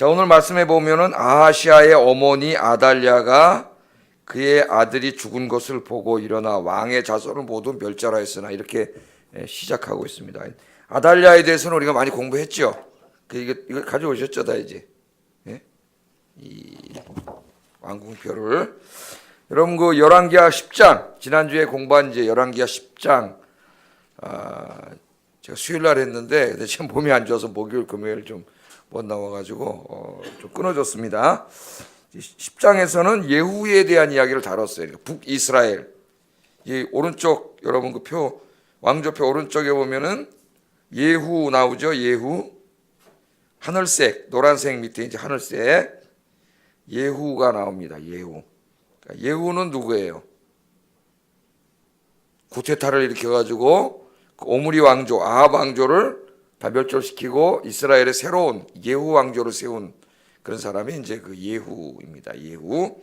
자, 오늘 말씀해 보면은 아하시아의 어머니 아달랴가 그의 아들이 죽은 것을 보고 일어나 왕의 자손을 모두 멸절하였으나 이렇게 시작하고 있습니다. 아달랴에 대해서는 우리가 많이 공부했죠. 이거 가져오셨죠, 다 이제. 예? 이 왕궁표를. 여러분 그 열왕기하 10장 지난주에 공부한 이제 열왕기하 10장 제가 수요일 날 했는데 근데 지금 몸이 안 좋아서 목요일 금요일 좀 못 나와가지고 좀 끊어졌습니다. 10장에서는 예후에 대한 이야기를 다뤘어요. 그러니까 북이스라엘. 이 오른쪽 여러분 그 표 왕조표 오른쪽에 보면은 예후 나오죠. 예후. 하늘색 노란색 밑에 이제 하늘색 예후가 나옵니다. 예후. 그러니까 예후는 누구예요? 구테타를 일으켜가지고 그 오므리 왕조 아합 왕조를 다멸절시키고 이스라엘의 새로운 예후 왕조를 세운 그런 사람이 이제 그 예후입니다. 예후.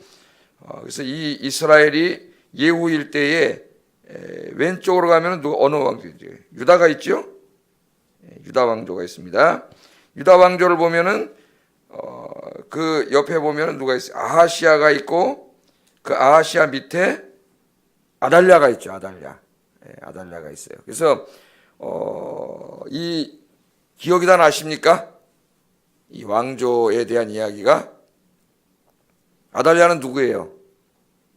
그래서 이 이스라엘이 예후 일대에 왼쪽으로 가면 누가 어느 왕조죠? 유다가 있죠. 유다 왕조가 있습니다. 유다 왕조를 보면은 그 옆에 보면은 누가 있어요? 아하시아가 있고 그 아하시아 밑에 아달랴가 있죠. 아달랴가 있어요. 그래서 이 기억이 다 나십니까? 이 왕조에 대한 이야기가 아달랴는 누구예요?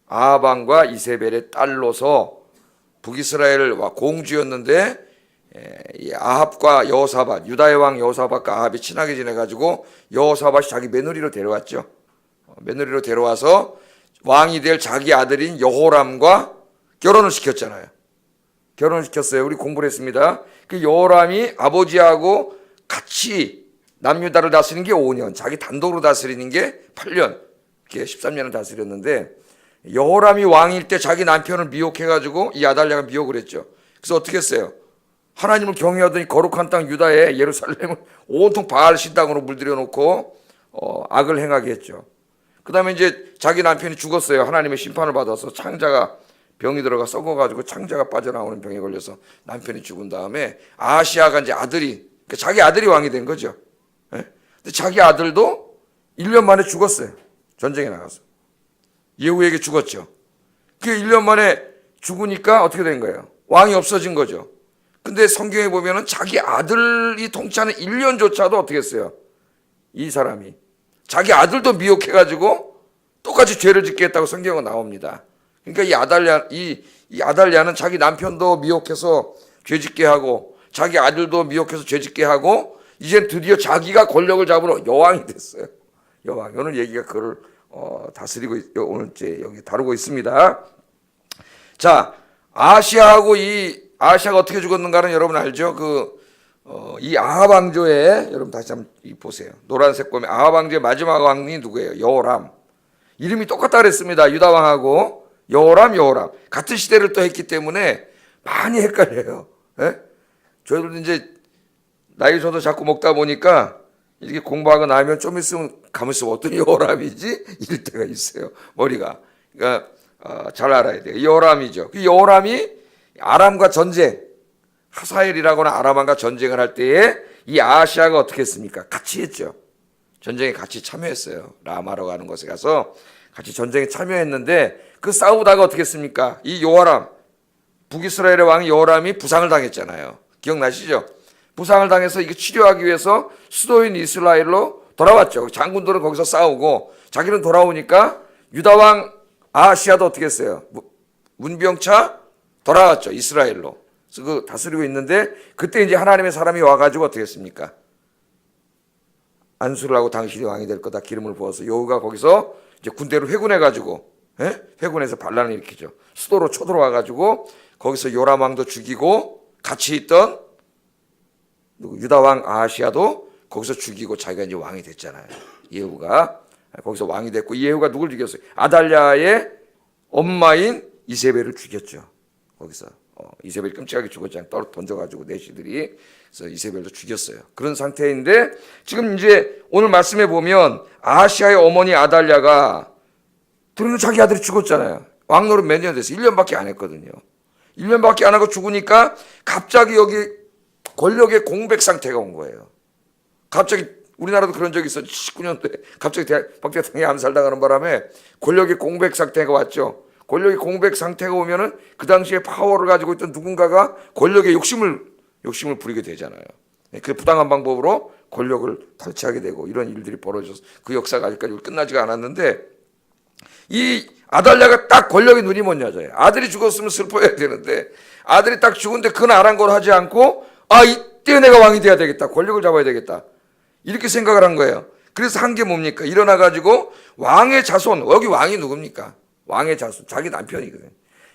아합 왕과 이세벨의 딸로서 북이스라엘 공주였는데 이 아합과 여호사밧 유다의 왕 여호사밧과 아합이 친하게 지내가지고 여호사밧이 자기 며느리로 데려왔죠. 며느리로 데려와서 왕이 될 자기 아들인 여호람과 결혼을 시켰잖아요. 결혼을 시켰어요. 우리 공부를 했습니다. 그 여호람이 아버지하고 같이 남유다를 다스리는 게 5년, 자기 단독으로 다스리는 게 8년, 이렇게 13년을 다스렸는데 여호람이 왕일 때 자기 남편을 미혹해가지고 이 아달랴가 미혹을 했죠. 그래서 어떻게 했어요? 하나님을 경외하더니 거룩한 땅 유다에 예루살렘을 온통 바알 신당으로 물들여 놓고 악을 행하게 했죠. 그 다음에 이제 자기 남편이 죽었어요. 하나님의 심판을 받아서 창자가 병이 들어가 썩어가지고 창자가 빠져나오는 병에 걸려서 남편이 죽은 다음에 아하시아가 이제 아들이 그러니까 자기 아들이 왕이 된 거죠. 예? 근데 자기 아들도 1년 만에 죽었어요. 전쟁에 나가서 예후에게 죽었죠. 그 1년 만에 죽으니까 어떻게 된 거예요? 왕이 없어진 거죠. 근데 성경에 보면은 자기 아들이 통치하는 1년조차도 어떻게 했어요? 이 사람이 자기 아들도 미혹해가지고 똑같이 죄를 짓게 했다고 성경은 나옵니다. 그러니까 이 아달랴는 자기 남편도 미혹해서 죄짓게 하고 자기 아들도 미혹해서 죄짓게 하고 이제 드디어 자기가 권력을 잡으러 여왕이 됐어요. 여왕. 오늘 얘기가 그걸 다스리고 오늘 여기 다루고 있습니다. 자, 아하시아하고 이 아하시아가 어떻게 죽었는가는 여러분 알죠? 이 아합 왕조에 여러분 다시 한번 보세요. 노란색 보면 아합 왕조의 마지막 왕이 누구예요? 여호람. 이름이 똑같다 그랬습니다. 유다 왕하고 여호람 같은 시대를 또 했기 때문에 많이 헷갈려요. 예? 저희들도 이제 나이 저도 자꾸 먹다 보니까 이렇게 공부하고 나면 좀 있으면 가만 있으면 어떤 여호람이지 이럴 때가 있어요. 머리가. 그러니까 잘 알아야 돼요. 여호람이죠. 그 여호람이 아람과 전쟁, 하사엘이라거나 아람과 전쟁을 할 때에 이 아하시아가 어떻게 했습니까? 같이 했죠. 전쟁에 같이 참여했어요. 라마로 가는 곳에 가서 같이 전쟁에 참여했는데 그 싸우다가 어떻게 했습니까? 이 여호람, 북이스라엘의 왕 여호람이 부상을 당했잖아요. 기억나시죠? 부상을 당해서 이게 치료하기 위해서 수도인 이스라엘로 돌아왔죠. 장군들은 거기서 싸우고 자기는 돌아오니까 유다 왕 아하시아도 어떻게 했어요? 문병차 돌아왔죠. 이스라엘로. 그래서 그 다스리고 있는데 그때 이제 하나님의 사람이 와가지고 어떻게 했습니까? 안수를 하고 당신이 왕이 될 거다 기름을 부어서 여호가 거기서 이제 군대를 회군해가지고 회군해서 반란을 일으키죠. 수도로 쳐들어와가지고 거기서 요람 왕도 죽이고 같이 있던 유다 왕 아하시아도 거기서 죽이고 자기가 이제 왕이 됐잖아요. 예후가 거기서 왕이 됐고 이 예후가 누굴 죽였어요? 아달랴의 엄마인 이세벨을 죽였죠. 거기서 이세벨이 끔찍하게 죽었잖아요. 떨어 던져가지고 내시들이 그래서 이세벨도 죽였어요. 그런 상태인데 지금 이제 오늘 말씀해 보면 아하시아의 어머니 아달랴가 들으면 자기 아들이 죽었잖아요. 왕노릇 몇 년 됐어요? 1년밖에 안 했거든요. 1년밖에 안 하고 죽으니까 갑자기 여기 권력의 공백 상태가 온 거예요. 갑자기 우리나라도 그런 적이 있어. 79년도에 갑자기 박 대통령이 암살당하는 바람에 권력의 공백 상태가 왔죠. 권력의 공백 상태가 오면은 그 당시에 파워를 가지고 있던 누군가가 권력의 욕심을 부리게 되잖아요. 그 부당한 방법으로 권력을 탈취하게 되고 이런 일들이 벌어져서 그 역사가 아직까지 끝나지가 않았는데, 이 아달랴가 딱 권력의 눈이 먼 여자예요. 아들이 죽었으면 슬퍼해야 되는데 아들이 딱 죽은데 그건 아랑곳 하지 않고, 아, 이때 내가 왕이 돼야 되겠다, 권력을 잡아야 되겠다, 이렇게 생각을 한 거예요. 그래서 한 게 뭡니까? 일어나가지고 왕의 자손, 여기 왕이 누굽니까? 왕의 자손, 자기 남편이거든요.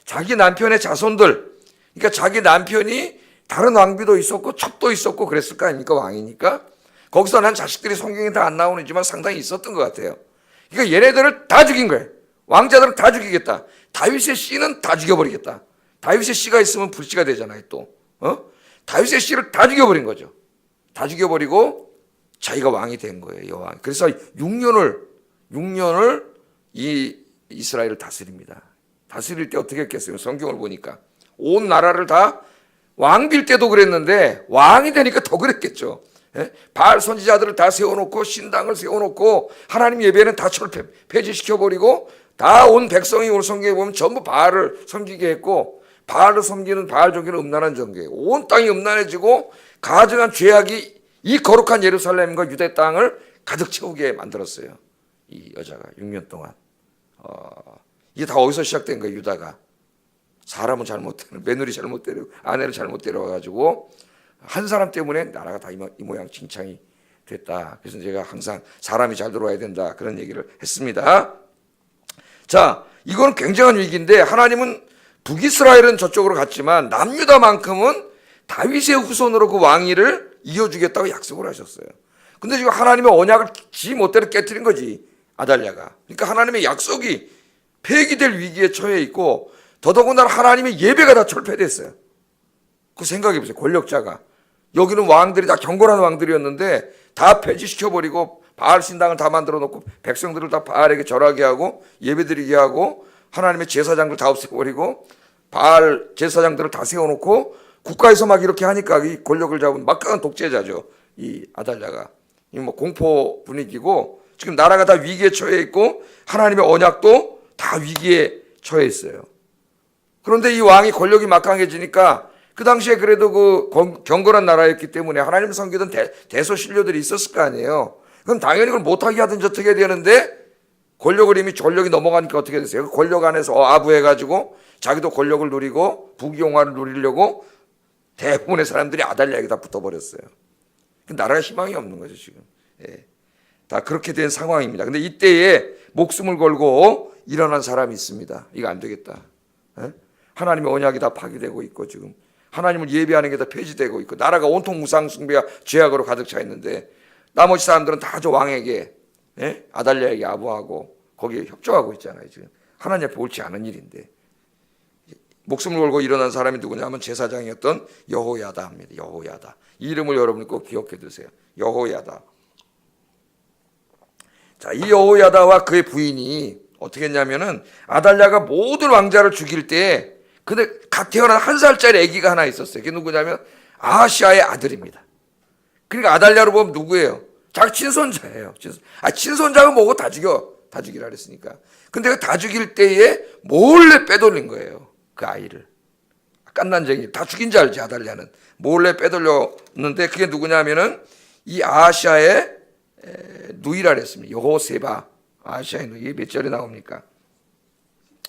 자기 남편의 자손들, 그러니까 자기 남편이 다른 왕비도 있었고 첩도 있었고 그랬을 거 아닙니까? 왕이니까. 거기서 난 자식들이 성경에 다 안 나오지만 상당히 있었던 것 같아요. 그러니까 얘네들을 다 죽인 거예요. 왕자들은 다 죽이겠다. 다윗의 씨는 다 죽여버리겠다. 다윗의 씨가 있으면 불씨가 되잖아요, 또. 다윗의 씨를 다 죽여버린 거죠. 다 죽여버리고 자기가 왕이 된 거예요, 여왕. 그래서 6년을 이 이스라엘을 다스립니다. 다스릴 때 어떻게 했겠어요? 성경을 보니까 온 나라를 다, 왕빌 때도 그랬는데 왕이 되니까 더 그랬겠죠. 바알 선지자들을 다 세워놓고 신당을 세워놓고 하나님 예배는 다 폐지시켜버리고 다 온 백성이 오늘 성경에 보면 전부 바알을 섬기게 했고, 바알을 섬기는 바알 종교는 음란한 종교예요. 온 땅이 음란해지고 가증한 죄악이 이 거룩한 예루살렘과 유대 땅을 가득 채우게 만들었어요. 이 여자가 6년 동안. 이게 다 어디서 시작된 거예요? 유다가 사람은 잘못 때려, 며느리 잘못 때리고 아내를 잘못 때려가지고 한 사람 때문에 나라가 다 이 모양 칭창이 됐다. 그래서 제가 항상 사람이 잘 들어와야 된다, 그런 얘기를 했습니다. 자, 이건 굉장한 위기인데, 하나님은 북이스라엘은 저쪽으로 갔지만 남유다만큼은 다윗의 후손으로 그 왕위를 이어주겠다고 약속을 하셨어요. 근데 지금 하나님의 언약을 지 멋대로 깨트린 거지, 아달랴가. 그러니까 하나님의 약속이 폐기될 위기에 처해 있고, 더더군다나 하나님의 예배가 다 철폐됐어요. 그 생각해 보세요. 권력자가, 여기는 왕들이 다 경건한 왕들이었는데 다 폐지시켜버리고 바알 신당을 다 만들어 놓고 백성들을 다 바알에게 절하게 하고 예배드리게 하고 하나님의 제사장들 다 없애버리고 바알 제사장들을 다 세워놓고 국가에서 막 이렇게 하니까 이 권력을 잡은 막강한 독재자죠, 이 아달랴가. 이 뭐 공포 분위기고, 지금 나라가 다 위기에 처해 있고 하나님의 언약도 다 위기에 처해 있어요. 그런데 이 왕이 권력이 막강해지니까, 그 당시에 그래도 그 경건한 나라였기 때문에 하나님 섬기던 대소신료들이 있었을 거 아니에요. 그럼 당연히 그걸 못하게 하든지 어떻게 해야 되는데, 권력을 이미 권력이 넘어가니까 어떻게 됐어요? 그 권력 안에서 아부해가지고 자기도 권력을 누리고 부귀영화를 누리려고 대부분의 사람들이 아달랴에게 다 붙어버렸어요. 나라가 희망이 없는 거죠, 지금. 예. 다 그렇게 된 상황입니다. 근데 이때에 목숨을 걸고 일어난 사람이 있습니다. 이거 안 되겠다. 예? 하나님의 언약이 다 파괴되고 있고, 지금 하나님을 예배하는 게 다 폐지되고 있고, 나라가 온통 우상 숭배와 죄악으로 가득 차 있는데 나머지 사람들은 다 저 왕에게, 예? 아달랴에게 아부하고 거기에 협조하고 있잖아요. 지금 하나님 앞에 옳지 않은 일인데. 목숨을 걸고 일어난 사람이 누구냐면 제사장이었던 여호야다입니다. 여호야다. 이 이름을 여러분이 꼭 기억해 두세요. 여호야다. 자, 이 여호야다와 그의 부인이 어떻게 했냐면은, 아달랴가 모든 왕자를 죽일 때 근데 갓 태어난 1살짜리 아기가 하나 있었어요. 그게 누구냐면 아하시아의 아들입니다. 그러니까 아달랴로 보면 누구예요? 자기 친손자예요. 친손자가 뭐고 다 죽이라 그랬으니까. 근데 그 다 죽일 때에 몰래 빼돌린 거예요, 그 아이를. 깐난쟁이. 다 죽인 줄 알지, 아달랴는. 몰래 빼돌렸는데 그게 누구냐면은 이 아하시아의 누이라 그랬습니다. 여호세바. 아하시아의 누이. 몇 절에 나옵니까?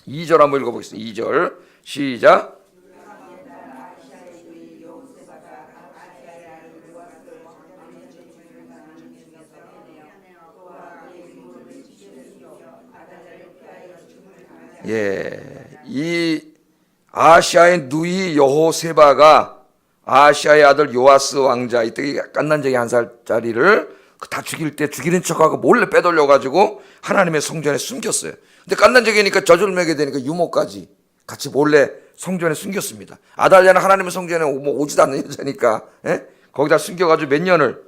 2절 한번 읽어보겠습니다. 2절 시작. 예, 이 아하시아의 누이 여호세바가 아하시아의 아들 요아스 왕자, 이때 깐난쟁이 1살짜리를 다 죽일 때 죽이는 척하고 몰래 빼돌려가지고 하나님의 성전에 숨겼어요. 근데 깐난쟁이니까 젖을 매게 되니까 유모까지 같이 몰래 성전에 숨겼습니다. 아달랴는 하나님의 성전에 오지도 않는 여자니까, 예? 거기다 숨겨가지고 몇 년을,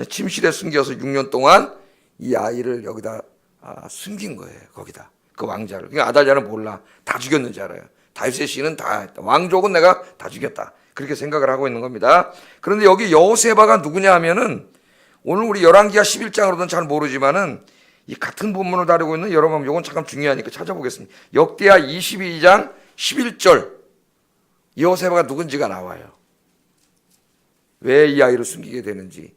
침실에 숨겨서 6년 동안 이 아이를 여기다 숨긴 거예요. 거기다 그 왕자를. 그러니까 아달랴는 몰라. 다 죽였는지 알아요. 다윗의 씨는 다, 왕족은 내가 다 죽였다, 그렇게 생각을 하고 있는 겁니다. 그런데 여기 여호세바가 누구냐 하면은 오늘 우리 열왕기하 11장으로는 잘 모르지만은 이 같은 본문을 다루고 있는 여러분, 이건 잠깐 중요하니까 찾아보겠습니다. 역대하 22장 11절 여호세바가 누군지가 나와요. 왜 이 아이를 숨기게 되는지.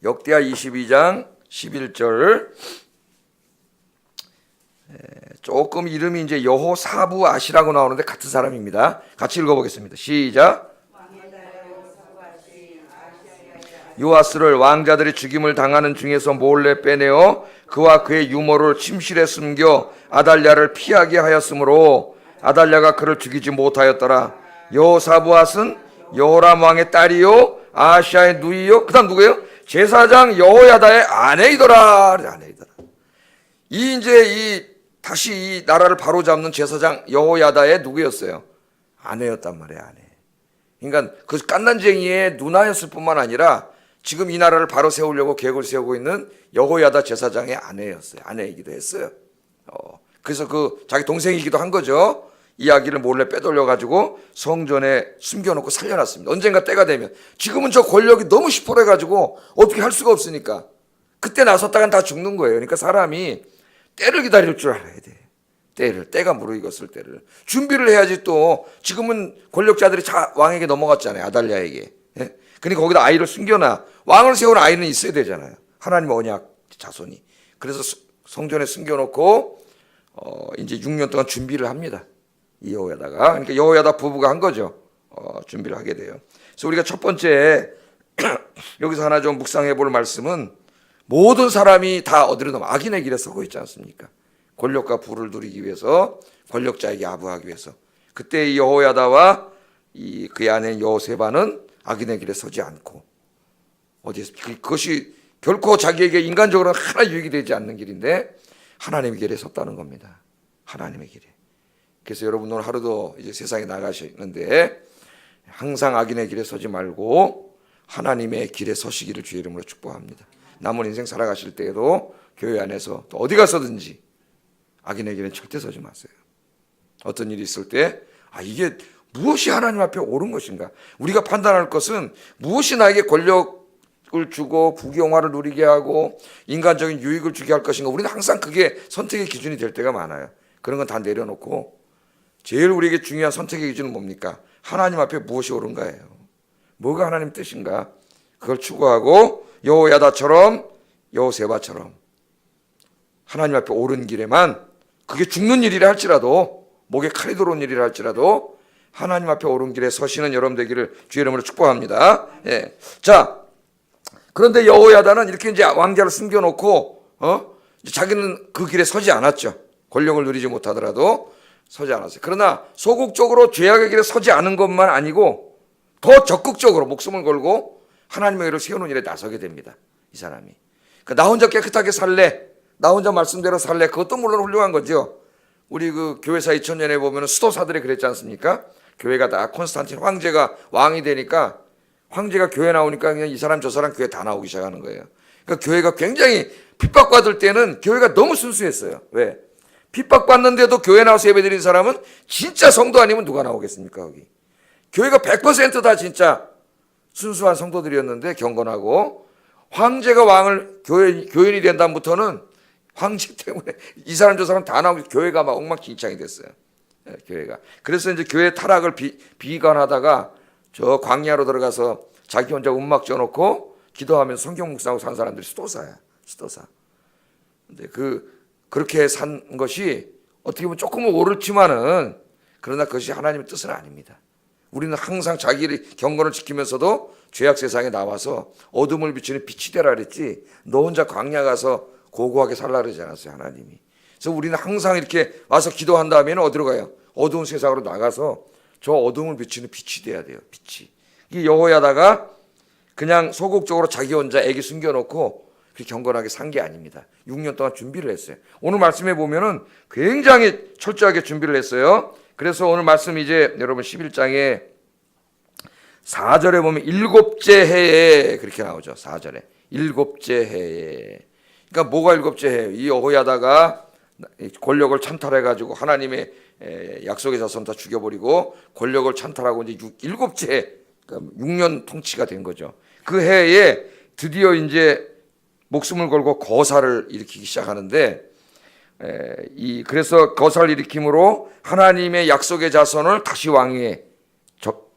역대하 22장 11절, 조금 이름이 이제 여호사부앗이라고 나오는데 같은 사람입니다. 같이 읽어보겠습니다. 시작. 요아스를 왕자들이 죽임을 당하는 중에서 몰래 빼내어 그와 그의 유모를 침실에 숨겨 아달랴를 피하게 하였으므로 아달랴가 그를 죽이지 못하였더라. 여호사부앗은 여호람 왕의 딸이요 아하시아의 누이요, 그 다음 누구예요? 제사장 여호야다의 아내이더라. 이 이제 다시 이 나라를 바로잡는 제사장 여호야다의 누구였어요? 아내였단 말이에요. 아내. 그러니까 그 깐난쟁이의 누나였을 뿐만 아니라 지금 이 나라를 바로 세우려고 계획을 세우고 있는 여호야다 제사장의 아내였어요. 아내이기도 했어요. 그래서 그 자기 동생이기도 한 거죠. 이야기를 몰래 빼돌려 가지고 성전에 숨겨놓고 살려놨습니다. 언젠가 때가 되면. 지금은 저 권력이 너무 시퍼래 가지고 어떻게 할 수가 없으니까 그때 나섰다간 다 죽는 거예요. 그러니까 사람이 때를 기다릴 줄 알아야 돼. 때가 무르익었을 때를 준비를 해야지. 또 지금은 권력자들이 다 왕에게 넘어갔잖아요. 아달랴에게. 예? 그러니까 거기다 아이를 숨겨놔. 왕을 세우는 아이는 있어야 되잖아요. 하나님의 언약 자손이. 그래서 성전에 숨겨놓고 이제 6년 동안 준비를 합니다. 이 여호야다가. 그러니까 여호야다 부부가 한 거죠. 준비를 하게 돼요. 그래서 우리가 첫 번째 여기서 하나 좀 묵상해 볼 말씀은, 모든 사람이 다 어디로 넘어? 악인의 길에 서고 있지 않습니까? 권력과 부를 누리기 위해서, 권력자에게 아부하기 위해서. 그때 이 여호야다와 그의 아내 여호세바는 악인의 길에 서지 않고, 어디에서 그것이 결코 자기에게 인간적으로 하나 유익이 되지 않는 길인데 하나님의 길에 섰다는 겁니다. 하나님의 길에. 그래서 여러분 오늘 하루도 이제 세상에 나가시는데 항상 악인의 길에 서지 말고 하나님의 길에 서시기를 주의 이름으로 축복합니다. 남은 인생 살아가실 때에도 교회 안에서 또 어디 가서든지 악인의 길에 절대 서지 마세요. 어떤 일이 있을 때 이게 무엇이 하나님 앞에 옳은 것인가? 우리가 판단할 것은 무엇이 나에게 권력을 주고 부귀영화를 누리게 하고 인간적인 유익을 주게 할 것인가? 우리는 항상 그게 선택의 기준이 될 때가 많아요. 그런 건 다 내려놓고 제일 우리에게 중요한 선택의 기준은 뭡니까? 하나님 앞에 무엇이 옳은가예요. 뭐가 하나님 뜻인가? 그걸 추구하고 여호야다처럼 여호세바처럼 하나님 앞에 옳은 길에만, 그게 죽는 일이라 할지라도, 목에 칼이 들어온 일이라 할지라도 하나님 앞에 옳은 길에 서시는 여러분 되기를 주의 이름으로 축복합니다. 예. 자, 그런데 여호야다는 이렇게 이제 왕자를 숨겨놓고 자기는 그 길에 서지 않았죠. 권력을 누리지 못하더라도 서지 않았어요. 그러나 소극적으로 죄악의 길에 서지 않은 것만 아니고 더 적극적으로 목숨을 걸고 하나님의 의를 세우는 일에 나서게 됩니다. 이 사람이. 나 혼자 깨끗하게 살래, 나 혼자 말씀대로 살래, 그것도 물론 훌륭한 거죠. 우리 그 교회사 2000년에 보면 수도사들이 그랬지 않습니까? 교회가 다 콘스탄틴 황제가 왕이 되니까, 황제가 교회 나오니까 그냥 이 사람 저 사람 교회 다 나오기 시작하는 거예요. 그러니까 교회가 굉장히 핍박받을 때는 교회가 너무 순수했어요. 왜? 핍박받는데도 교회 나와서 예배드린 사람은 진짜 성도 아니면 누가 나오겠습니까? 거기 교회가 100% 다 진짜 순수한 성도들이었는데, 경건하고, 황제가 왕을 교인이 된 다음부터는 황제 때문에 이 사람 저 사람 다 나오고 교회가 막 엉망진창이 됐어요. 교회가. 그래서 이제 교회 타락을 비관하다가 저 광야로 들어가서 자기 혼자 음악 쪄놓고 기도하면서 성경 묵상하고 산 사람들이 수도사야. 수도사. 근데 그렇게 산 것이 어떻게 보면 조금은 옳지만은, 그러나 그것이 하나님의 뜻은 아닙니다. 우리는 항상 자기의 경건을 지키면서도 죄악 세상에 나와서 어둠을 비추는 빛이 되라 그랬지, 너 혼자 광야 가서 고고하게 살라 그러지 않았어요, 하나님이. 그래서 우리는 항상 이렇게 와서 기도한 다음에는 어디로 가요? 어두운 세상으로 나가서 저 어둠을 비추는 빛이 돼야 돼요. 빛이. 이 여호야다가 그냥 소극적으로 자기 혼자 애기 숨겨놓고 그렇게 경건하게 산 게 아닙니다. 6년 동안 준비를 했어요. 오늘 말씀에 보면은 굉장히 철저하게 준비를 했어요. 그래서 오늘 말씀 이제 여러분 11장에 4절에 보면 일곱째 해에 그렇게 나오죠. 4절에 일곱째 해에. 그러니까 뭐가 일곱째 해예요? 이 여호야다가 권력을 찬탈해가지고 하나님의 약속의 자손 다 죽여버리고 권력을 찬탈하고 이제 일곱째, 그러니까 6년 통치가 된 거죠. 그 해에 드디어 이제 목숨을 걸고 거사를 일으키기 시작하는데, 그래서 거사를 일으킴으로 하나님의 약속의 자손을 다시 왕위에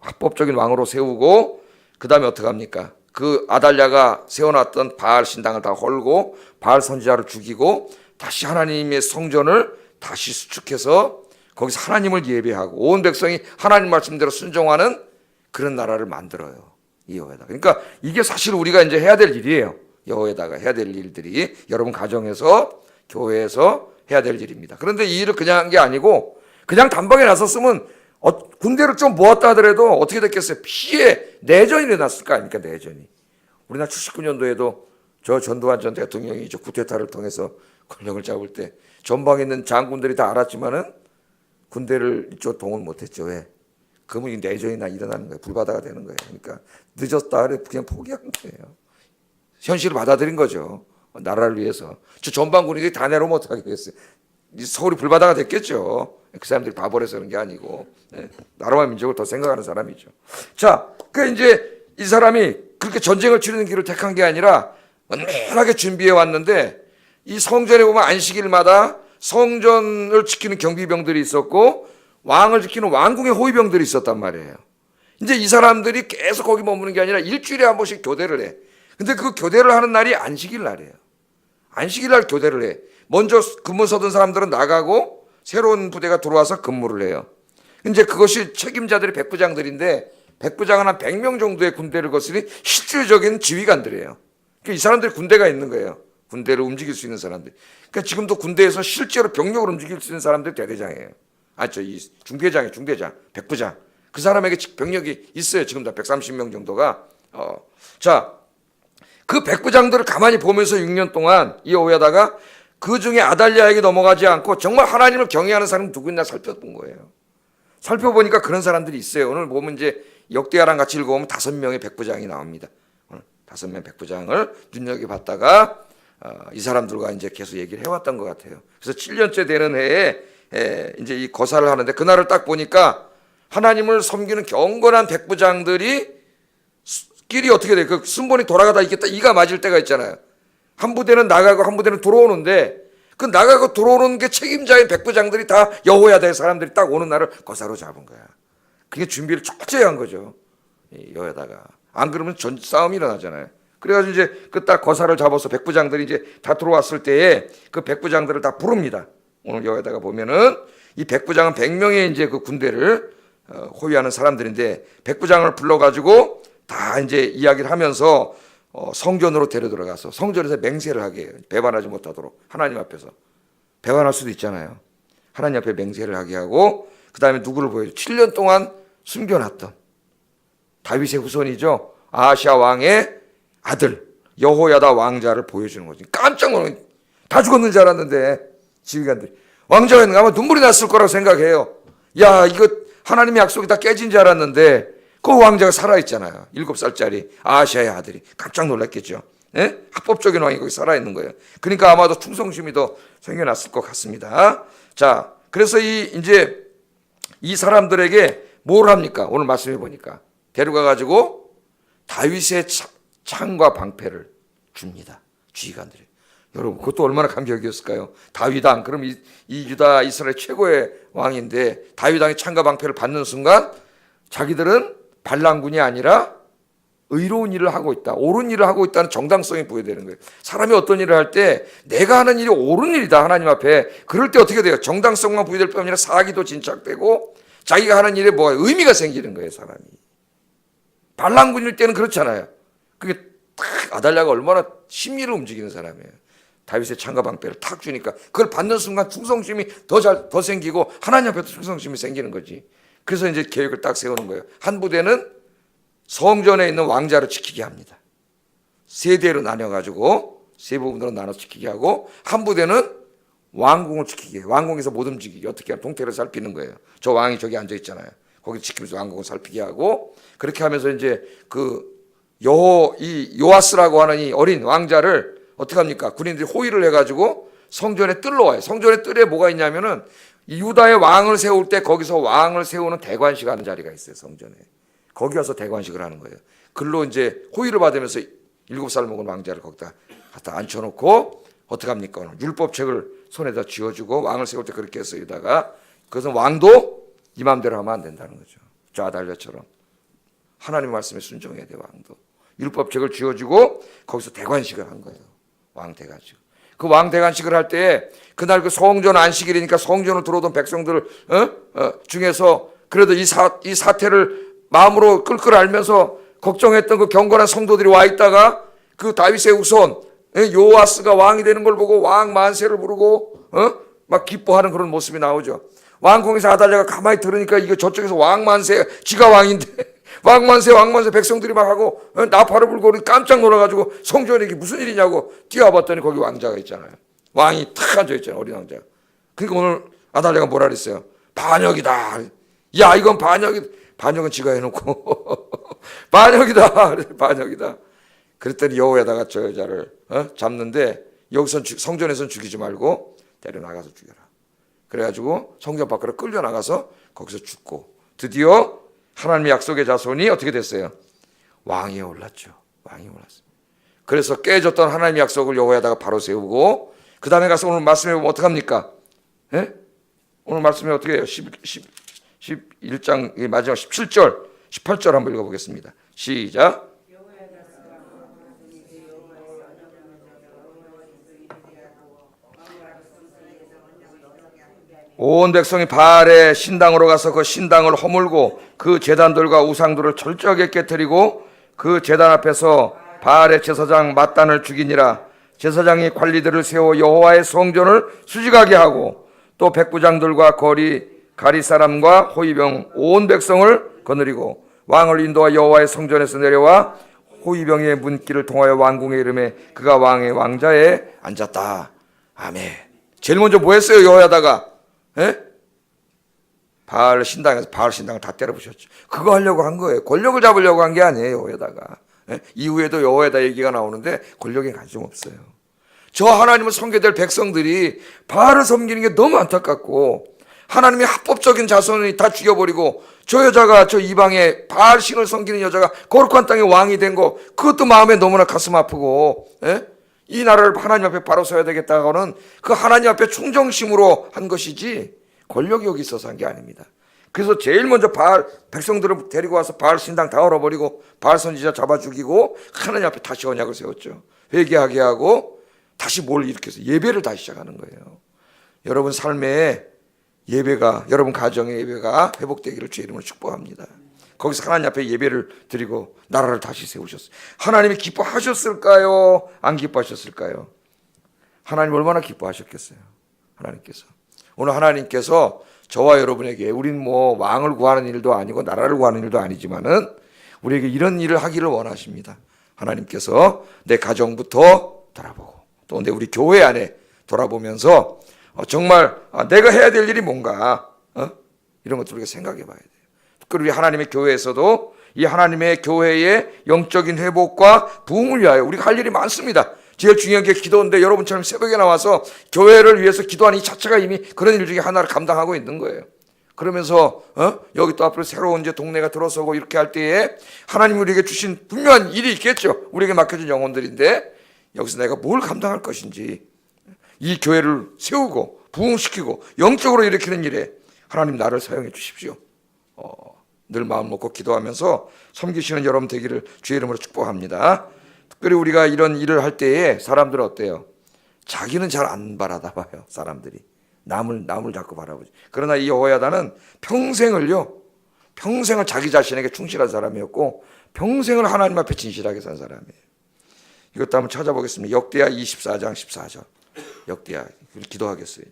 합법적인 왕으로 세우고, 그 다음에 어떻게 합니까? 그 아달랴가 세워놨던 바알 신당을 다 헐고 바알 선지자를 죽이고 다시 하나님의 성전을 다시 수축해서 거기서 하나님을 예배하고 온 백성이 하나님 말씀대로 순종하는 그런 나라를 만들어요, 이 여호야다. 그러니까 이게 사실 우리가 이제 해야 될 일이에요. 여호야다가 해야 될 일들이 여러분 가정에서, 교회에서 해야 될 일입니다. 그런데 이 일을 그냥 한 게 아니고 그냥 단박에 나섰으면 군대를 좀 모았다 하더라도 어떻게 됐겠어요? 피해 내전이 일어났을 거 아닙니까? 내전이. 우리나라 79년도에도 저 전두환 전 대통령이 저 쿠데타를 통해서 권력을 잡을 때 전방에 있는 장군들이 다 알았지만은 군대를 이쪽 동원 못했죠. 왜? 그러면 이 내전이나 일어나는 거예요. 불바다가 되는 거예요. 그러니까 늦었다 그냥 포기한 거예요. 현실을 받아들인 거죠. 나라를 위해서. 저 전방군이 다 내려오면 어떡하겠어요? 서울이 불바다가 됐겠죠. 그 사람들이 바보라서 그런 게 아니고, 나라와 민족을 더 생각하는 사람이죠. 자, 그 이제 이 사람이 그렇게 전쟁을 치르는 길을 택한 게 아니라 은밀하게 준비해 왔는데, 이 성전에 보면 안식일마다 성전을 지키는 경비병들이 있었고 왕을 지키는 왕궁의 호위병들이 있었단 말이에요. 이제 이 사람들이 계속 거기 머무는 게 아니라 일주일에 한 번씩 교대를 해. 근데 그 교대를 하는 날이 안식일 날이에요. 안식일 날 교대를 해. 먼저 근무 서던 사람들은 나가고 새로운 부대가 들어와서 근무를 해요. 이제 그것이 책임자들이 백부장들인데, 백부장은 한 100명 정도의 군대를 거스린 실질적인 지휘관들이에요. 그러니까 이 사람들이 군대가 있는 거예요. 군대를 움직일 수 있는 사람들. 그러니까 지금도 군대에서 실제로 병력을 움직일 수 있는 사람들이 대대장이에요. 이 중대장이에요. 중대장, 백부장. 그 사람에게 병력이 있어요. 지금도 130명 정도가. 자, 그 백부장들을 가만히 보면서 6년 동안 이 여호야다가 그 중에 아달랴에게 넘어가지 않고 정말 하나님을 경외하는 사람이 누구 있나 살펴본 거예요. 살펴보니까 그런 사람들이 있어요. 오늘 보면 이제 역대하랑 같이 읽어보면 5명의 백부장이 나옵니다. 5명 백부장을 눈여겨봤다가 이 사람들과 이제 계속 얘기를 해왔던 것 같아요. 그래서 7년째 되는 해에 이제 이 거사를 하는데, 그날을 딱 보니까 하나님을 섬기는 경건한 백부장들이 끼리 어떻게 돼? 그 순번이 돌아가다 이게 딱 이가 맞을 때가 있잖아요. 한 부대는 나가고 한 부대는 들어오는데, 그 나가고 들어오는 게 책임자인 백부장들이 다 여호야다의 사람들이 딱 오는 날을 거사로 잡은 거야. 그게 준비를 철저히 한 거죠, 여호야다가. 안 그러면 전 싸움이 일어나잖아요. 그래가지고 이제 그 딱 거사를 잡아서 백부장들이 이제 다 들어왔을 때에 그 백부장들을 다 부릅니다. 오늘 여기다가 보면은 이 백부장은 100명의 이제 그 군대를 호위하는 사람들인데, 백부장을 불러가지고 다 이제 이야기를 하면서 성전으로 데려 들어가서 성전에서 맹세를 하게 해요. 배반하지 못하도록. 하나님 앞에서 배반할 수도 있잖아요. 하나님 앞에 맹세를 하게 하고, 그 다음에 누구를 보여줘? 7년 동안 숨겨놨던 다윗의 후손이죠. 아하시아 왕의 아들 여호야다 왕자를 보여주는 거지. 깜짝 놀란, 다 죽었는 줄 알았는데 지휘관들이 왕자가 있는가 아마 눈물이 났을 거라고 생각해요. 야, 이거 하나님의 약속이 다 깨진 줄 알았는데 그 왕자가 살아있잖아요. 7살짜리 아하시아의 아들이. 깜짝 놀랐겠죠. 예? 합법적인 왕이 거기 살아있는 거예요. 그러니까 아마도 충성심이 더 생겨났을 것 같습니다. 자, 그래서 이제 이 사람들에게 뭘 합니까? 오늘 말씀해 보니까 데려가가지고 다윗의 창과 방패를 줍니다. 지휘관들이. 여러분, 그것도 얼마나 감격이었을까요? 다윗왕, 그럼 이 유다 이스라엘 최고의 왕인데 다윗왕이 창과 방패를 받는 순간 자기들은 반란군이 아니라 의로운 일을 하고 있다, 옳은 일을 하고 있다는 정당성이 부여되는 거예요. 사람이 어떤 일을 할 때 내가 하는 일이 옳은 일이다, 하나님 앞에. 그럴 때 어떻게 돼요? 정당성만 부여될 뿐 아니라 사기도 진착되고 자기가 하는 일에 의미가 생기는 거예요, 사람이. 반란군일 때는 그렇잖아요. 그게 딱 아달랴가 얼마나 심리를 움직이는 사람이에요. 다윗의 창과 방패를 탁 주니까 그걸 받는 순간 충성심이 더 생기고 하나님 앞에도 충성심이 생기는 거지. 그래서 이제 계획을 딱 세우는 거예요. 한 부대는 성전에 있는 왕자를 지키게 합니다. 세 대로 나눠가지고 세 부분으로 나눠 지키게 하고, 한 부대는 왕궁을 지키게 해요. 왕궁에서 못 움직이게 어떻게 하면 동태를 살피는 거예요. 저 왕이 저기 앉아 있잖아요. 거기 지키면서 왕궁을 살피게 하고, 그렇게 하면서 이제 이 요아스라고 하는 이 어린 왕자를 어떻게 합니까? 군인들이 호위를 해가지고 성전의 뜰로 와요. 성전의 뜰에 뭐가 있냐면은 유다의 왕을 세울 때 거기서 왕을 세우는 대관식 하는 자리가 있어요. 성전에. 거기 가서 대관식을 하는 거예요. 글로 이제 호의를 받으면서 7살 먹은 왕자를 거기다 갖다 앉혀놓고 어떻게 합니까? 오늘 율법책을 손에다 쥐어주고 왕을 세울 때 그렇게 했어요. 유다가. 그것은 왕도 이 맘대로 하면 안 된다는 거죠. 좌달려처럼. 하나님의 말씀에 순종해야 돼요. 왕도. 율법책을 쥐어주고 거기서 대관식을 한 거예요. 왕 대관식. 그 왕 대관식을 할 때 그날 그 성전 안식일이니까 성전을 들어오던 백성들 중에서 그래도 이 사태를 마음으로 끌끌 알면서 걱정했던 그 경건한 성도들이 와 있다가 그 다윗의 후손 요아스가 왕이 되는 걸 보고 왕 만세를 부르고 막 기뻐하는 그런 모습이 나오죠. 왕궁에서 아달랴가 가만히 들으니까 이거 저쪽에서 왕 만세, 지가 왕인데 왕 만세 백성들이 막 하고 나팔을 불고 깜짝 놀라가지고 성전에 이게 무슨 일이냐고 뛰어봤더니 거기 왕자가 있잖아요. 왕이 탁 앉아 있잖아요. 어린 왕자. 그러니까 오늘 아달랴가 뭐라 그랬어요? 반역이다. 야, 이건 반역은 지가 해놓고 반역이다. 반역이다. 그랬더니 여호야다가 저 여자를 잡는데 여기선 성전에선 죽이지 말고 데려나가서 죽여라. 그래가지고 성전 밖으로 끌려나가서 거기서 죽고 드디어 하나님의 약속의 자손이 어떻게 됐어요? 왕위에 올랐죠. 왕위에 올랐어요. 그래서 깨졌던 하나님의 약속을 여호야다가 바로 세우고 그 다음에 가서 오늘 말씀해 보면 어떡합니까? 예? 오늘 말씀에 어떻게 해요? 11장 마지막 17절 18절 한번 읽어보겠습니다. 시작. 온 백성이 바알의 신당으로 가서 그 신당을 허물고 그 제단들과 우상들을 철저하게 깨뜨리고 그 제단 앞에서 바알의 제사장 맏단을 죽이니라. 제사장이 관리들을 세워 여호와의 성전을 수직하게 하고 또 백부장들과 가리 사람과 호위병 온 백성을 거느리고 왕을 인도하 여호와의 성전에서 내려와 호위병의 문길을 통하여 왕궁에 이르매 그가 왕의 왕자에 앉았다. 아멘. 제일 먼저 뭐 했어요? 여호야다가 바알 신당에서 바알 신당을 다 때려부셨죠. 그거 하려고 한 거예요. 권력을 잡으려고 한 게 아니에요. 여호야다가. 이후에도 여호야다 얘기가 나오는데 권력에 관심 없어요. 저 하나님을 섬겨야 될 백성들이 바알을 섬기는 게 너무 안타깝고 하나님의 합법적인 자손이 다 죽여버리고 저 여자가 저 이방의 바알 신을 섬기는 여자가 거룩한 땅의 왕이 된 거 그것도 마음에 너무나 가슴 아프고 이 나라를 하나님 앞에 바로 서야 되겠다고는 그 하나님 앞에 충정심으로 한 것이지 권력이 여기 있어서 한 게 아닙니다. 그래서 제일 먼저 바알 백성들을 데리고 와서 바알 신당 다 얼어버리고 바알 선지자 잡아 죽이고 하나님 앞에 다시 언약을 세웠죠. 회개하게 하고 다시 뭘 일으켜서 예배를 다시 시작하는 거예요. 여러분 삶에 예배가 여러분 가정의 예배가 회복되기를 주의 이름으로 축복합니다. 거기서 하나님 앞에 예배를 드리고 나라를 다시 세우셨어요. 하나님이 기뻐하셨을까요? 안 기뻐하셨을까요? 하나님 얼마나 기뻐하셨겠어요. 하나님께서 오늘 하나님께서 저와 여러분에게 우린 뭐 왕을 구하는 일도 아니고 나라를 구하는 일도 아니지만은 우리에게 이런 일을 하기를 원하십니다. 하나님께서 내 가정부터 돌아보고 또 우리 교회 안에 돌아보면서 정말 내가 해야 될 일이 뭔가 이런 것들 우리가 생각해 봐야 돼요. 특별히 우리 하나님의 교회에서도 이 하나님의 교회의 영적인 회복과 부흥을 위하여 우리가 할 일이 많습니다. 제일 중요한 게 기도인데 여러분처럼 새벽에 나와서 교회를 위해서 기도하는 이 자체가 이미 그런 일 중에 하나를 감당하고 있는 거예요. 그러면서 여기 또 앞으로 새로운 이제 동네가 들어서고 이렇게 할 때에 하나님이 우리에게 주신 분명한 일이 있겠죠. 우리에게 맡겨진 영혼들인데 여기서 내가 뭘 감당할 것인지 이 교회를 세우고 부흥시키고 영적으로 일으키는 일에 하나님 나를 사용해 주십시오. 늘 마음 먹고 기도하면서 섬기시는 여러분 되기를 주의 이름으로 축복합니다. 특별히 우리가 이런 일을 할 때에 사람들은 어때요? 자기는 잘 안 바라봐요. 사람들이 남을 자꾸 바라보지. 그러나 이 여호야다는 평생을 자기 자신에게 충실한 사람이었고 평생을 하나님 앞에 진실하게 산 사람이에요. 이것도 한번 찾아보겠습니다. 역대하 24장 14절. 역대하 기도하겠어요.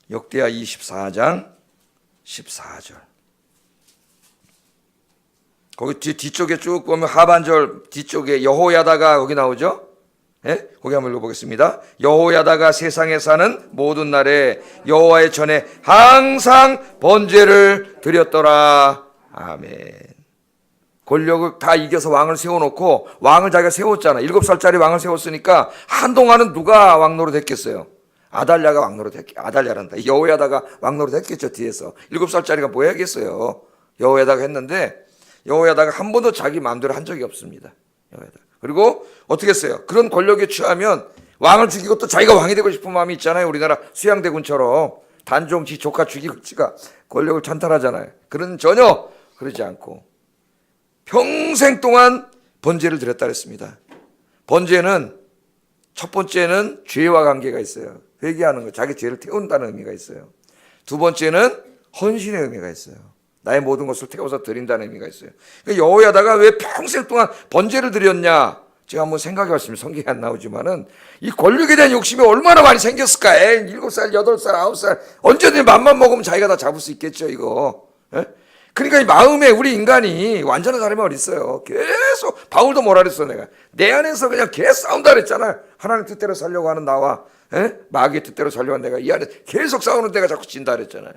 역대하 24장 14절. 거기 뒤쪽에 쭉 보면 하반절 뒤쪽에 여호야다가 거기 나오죠? 예? 거기 한번 읽어보겠습니다. 여호야다가 세상에 사는 모든 날에 여호와의 전에 항상 번제를 드렸더라. 아멘. 권력을 다 이겨서 왕을 세워놓고 왕을 자기가 세웠잖아. 7살짜리 왕을 세웠으니까 한동안은 누가 왕노릇 했겠어요? 아달랴가 왕노릇 했겠, 아달랴란다. 여호야다가 왕노릇 했겠죠, 뒤에서. 7살짜리가 뭐 해야겠어요? 여호야다가 했는데 여호야다가 한 번도 자기 마음대로 한 적이 없습니다. 여호야다. 그리고 어떻게 했어요? 그런 권력에 취하면 왕을 죽이고 또 자기가 왕이 되고 싶은 마음이 있잖아요. 우리나라 수양대군처럼 단종 지 조카 죽이고 지가 권력을 찬탈하잖아요. 그런 전혀 그러지 않고 평생 동안 번제를 드렸다 그랬습니다. 번제는 첫 번째는 죄와 관계가 있어요. 회개하는 거, 자기 죄를 태운다는 의미가 있어요. 두 번째는 헌신의 의미가 있어요. 나의 모든 것을 태워서 드린다는 의미가 있어요. 그러니까 여호야다가 왜 평생 동안 번제를 드렸냐? 제가 한번 생각해 봤습니다. 성경에 안 나오지만은 이 권력에 대한 욕심이 얼마나 많이 생겼을까? 7살, 8살, 9살 언제든지 맘만 먹으면 자기가 다 잡을 수 있겠죠, 이거. 예? 그러니까 이 마음에 우리 인간이 완전한 사람이 어디 있어요? 계속 바울도 뭐라 그랬어 내가. 내 안에서 그냥 계속 싸운다 그랬잖아. 하나님 뜻대로 살려고 하는 나와 마귀의 뜻대로 살려고 하는 내가 이 안에 계속 싸우는 데가 자꾸 진다 그랬잖아요.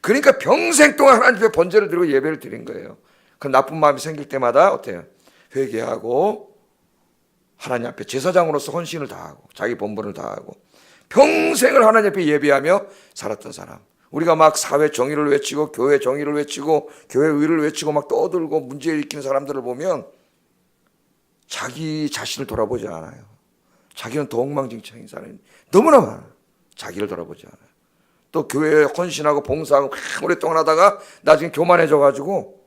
그러니까 평생 동안 하나님 앞에 번제를 드리고 예배를 드린 거예요. 그 나쁜 마음이 생길 때마다 어때요? 회개하고 하나님 앞에 제사장으로서 헌신을 다하고 자기 본분을 다하고 평생을 하나님 앞에 예배하며 살았던 사람. 우리가 막 사회 정의를 외치고 교회 정의를 외치고 교회 의를 외치고 막 떠들고 문제 일으키는 사람들을 보면 자기 자신을 돌아보지 않아요. 자기는 더 엉망진창인 사람이 너무나 많아요. 자기를 돌아보지 않아요. 또 교회에 헌신하고 봉사하고 오랫동안 하다가 나중에 교만해져가지고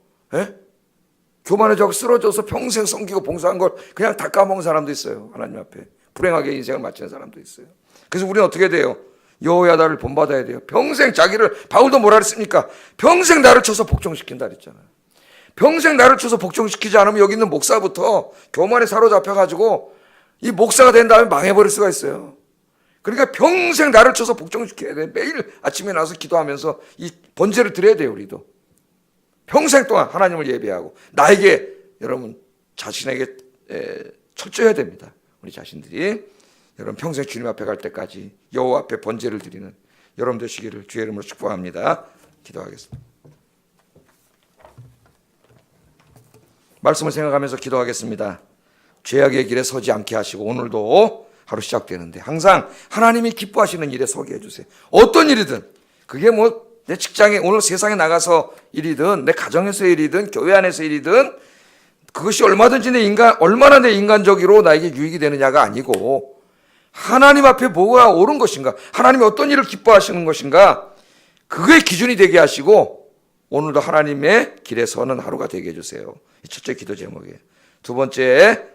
교만해져서 쓰러져서 평생 섬기고 봉사한 걸 그냥 다 까먹은 사람도 있어요. 하나님 앞에 불행하게 인생을 마치는 사람도 있어요. 그래서 우리는 어떻게 돼요? 여호야다를 본받아야 돼요. 평생 자기를, 바울도 뭐라 그랬습니까? 평생 나를 쳐서 복종시킨다 그랬잖아요. 평생 나를 쳐서 복종시키지 않으면 여기 있는 목사부터 교만에 사로잡혀가지고 이 목사가 된 다음에 망해버릴 수가 있어요. 그러니까 평생 나를 쳐서 복종시켜야 돼. 매일 아침에 나와서 기도하면서 이 번제를 드려야 돼요. 우리도 평생 동안 하나님을 예배하고 나에게, 여러분 자신에게 철저해야 됩니다. 우리 자신들이 여러분 평생 주님 앞에 갈 때까지 여호와 앞에 번제를 드리는 여러분 되시기를 주의 이름으로 축복합니다. 기도하겠습니다. 말씀을 생각하면서 기도하겠습니다. 죄악의 길에 서지 않게 하시고 오늘도 하루 시작되는데 항상 하나님이 기뻐하시는 일에 서게 해주세요. 어떤 일이든, 그게 뭐 내 직장에 오늘 세상에 나가서 일이든 내 가정에서 일이든 교회 안에서 일이든 그것이 얼마든지 얼마나 내 인간적으로 나에게 유익이 되느냐가 아니고 하나님 앞에 뭐가 옳은 것인가, 하나님이 어떤 일을 기뻐하시는 것인가, 그게 기준이 되게 하시고 오늘도 하나님의 길에 서는 하루가 되게 해주세요. 첫째 기도 제목이에요. 두 번째,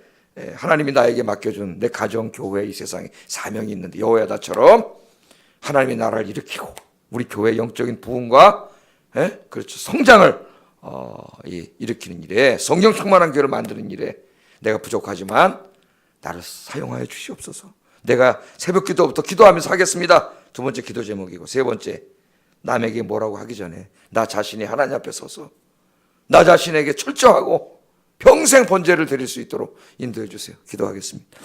하나님이 나에게 맡겨준 내 가정, 교회, 이 세상에 사명이 있는데 여호야다처럼 하나님이 나라를 일으키고 우리 교회 영적인 부흥과 그렇죠, 성장을 일으키는 일에, 성령 충만한 교회를 만드는 일에 내가 부족하지만 나를 사용하여 주시옵소서. 내가 새벽 기도부터 기도하면서 하겠습니다. 두 번째 기도 제목이고, 세 번째, 남에게 뭐라고 하기 전에 나 자신이 하나님 앞에 서서 나 자신에게 철저하고 평생 번제를 드릴 수 있도록 인도해 주세요. 기도하겠습니다.